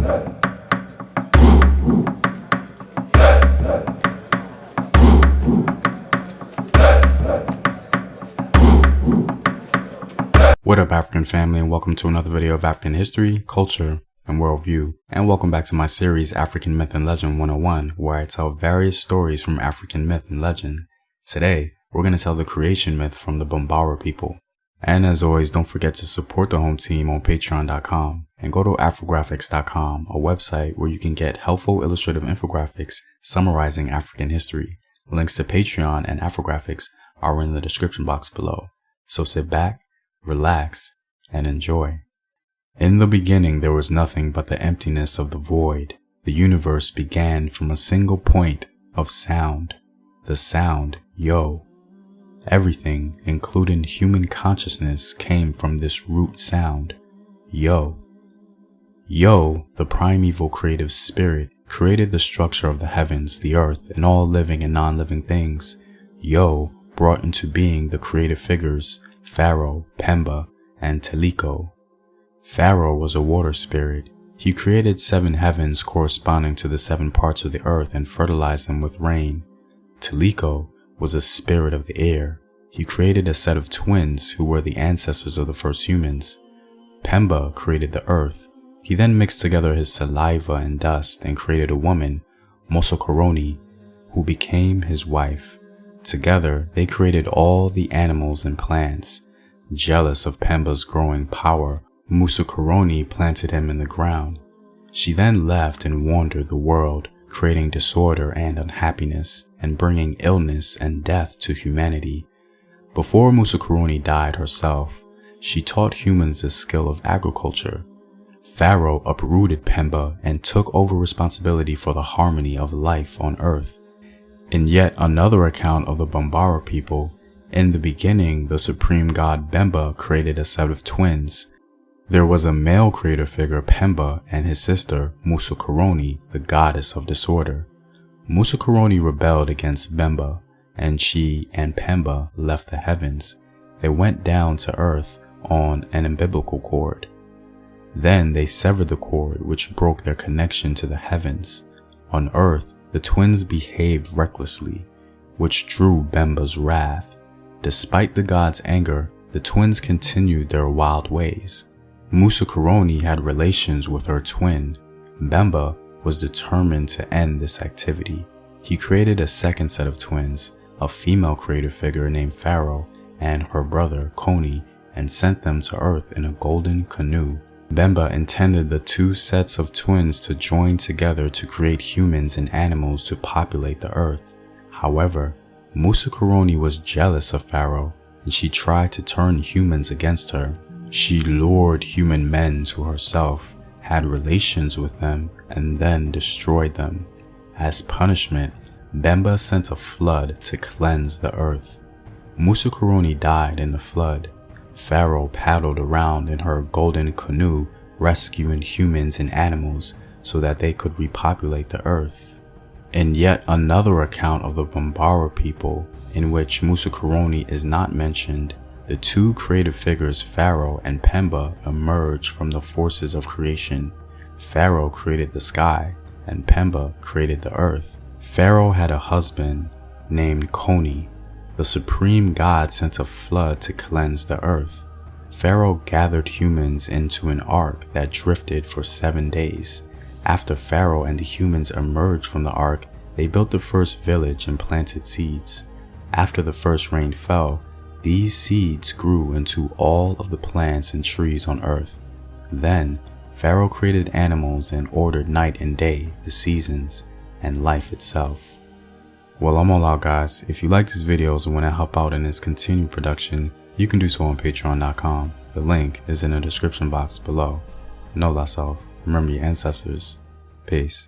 What up, African family, and welcome to another video of African history, culture, and worldview. And welcome back to my series African Myth and Legend 101, where I tell various stories from African myth and legend. Today, we're going to tell the creation myth from the Bambara people. And as always, don't forget to support the home team on patreon.com and go to Afrographics.com, a website where you can get helpful illustrative infographics summarizing African history. Links to Patreon and Afrographics are in the description box below. So sit back, relax, and enjoy. In the beginning there was nothing but the emptiness of the void. The universe began from a single point of sound. The sound, yo. Everything, including human consciousness, came from this root sound, yo. Yo, the primeval creative spirit, created the structure of the heavens, the earth, and all living and non-living things. Yo brought into being the creative figures Pharaoh, Pemba, and Teliko. Pharaoh was a water spirit. He created 7 heavens corresponding to the 7 parts of the earth and fertilized them with rain. Teliko was a spirit of the air. He created a set of twins who were the ancestors of the first humans. Pemba created the earth. He then mixed together his saliva and dust and created a woman, Mosokoroni, who became his wife. Together, they created all the animals and plants. Jealous of Pemba's growing power, Mosokoroni planted him in the ground. She then left and wandered the world, creating disorder and unhappiness, and bringing illness and death to humanity. Before Mosokoroni died herself, she taught humans the skill of agriculture. Pharaoh uprooted Pemba and took over responsibility for the harmony of life on earth. In yet another account of the Bambara people, in the beginning the supreme god Bemba created a set of twins. There was a male creator figure Pemba and his sister Mosokoroni, the goddess of disorder. Mosokoroni rebelled against Bemba, and she and Pemba left the heavens. They went down to earth on an umbilical cord. Then they severed the cord, which broke their connection to the heavens. On earth, the twins behaved recklessly, which drew Bemba's wrath. Despite the god's anger, the twins continued their wild ways. Mosokoroni had relations with her twin. Bemba was determined to end this activity. He created a second set of twins, a female creator figure named Pharaoh and her brother Koni, and sent them to earth in a golden canoe. Bemba intended the 2 sets of twins to join together to create humans and animals to populate the earth. However, Mosokoroni was jealous of Pharaoh, and she tried to turn humans against her. She lured human men to herself, had relations with them, and then destroyed them. As punishment, Bemba sent a flood to cleanse the earth. Mosokoroni died in the flood. Pharaoh paddled around in her golden canoe, rescuing humans and animals so that they could repopulate the earth. In yet another account of the Bambara people, in which Mosokoroni is not mentioned, the 2 creative figures Pharaoh and Pemba emerged from the forces of creation. Pharaoh created the sky, and Pemba created the earth. Pharaoh had a husband named Koni. The supreme god sent a flood to cleanse the earth. Pharaoh gathered humans into an ark that drifted for 7 days. After Pharaoh and the humans emerged from the ark, they built the first village and planted seeds. After the first rain fell, these seeds grew into all of the plants and trees on earth. Then, Pharaoh created animals and ordered night and day, the seasons, and life itself. Well, I'm all out, guys. If you like these videos and want to help out in its continued production, you can do so on patreon.com. The link is in the description box below. Know thyself. Remember your ancestors. Peace.